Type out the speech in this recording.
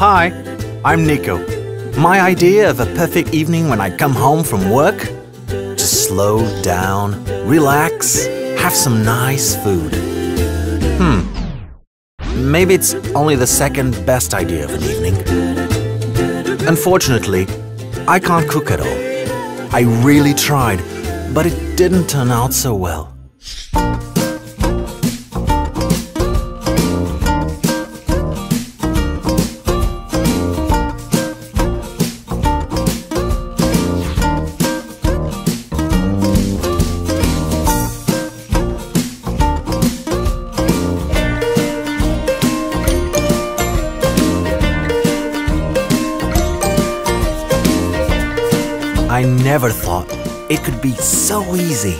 Hi, I'm Nico. My idea of a perfect evening when I come home from work? To slow down, relax, have some nice food. Maybe it's only the second best idea of an evening. Unfortunately, I can't cook at all. I really tried, but it didn't turn out so well. I never thought it could be so easy.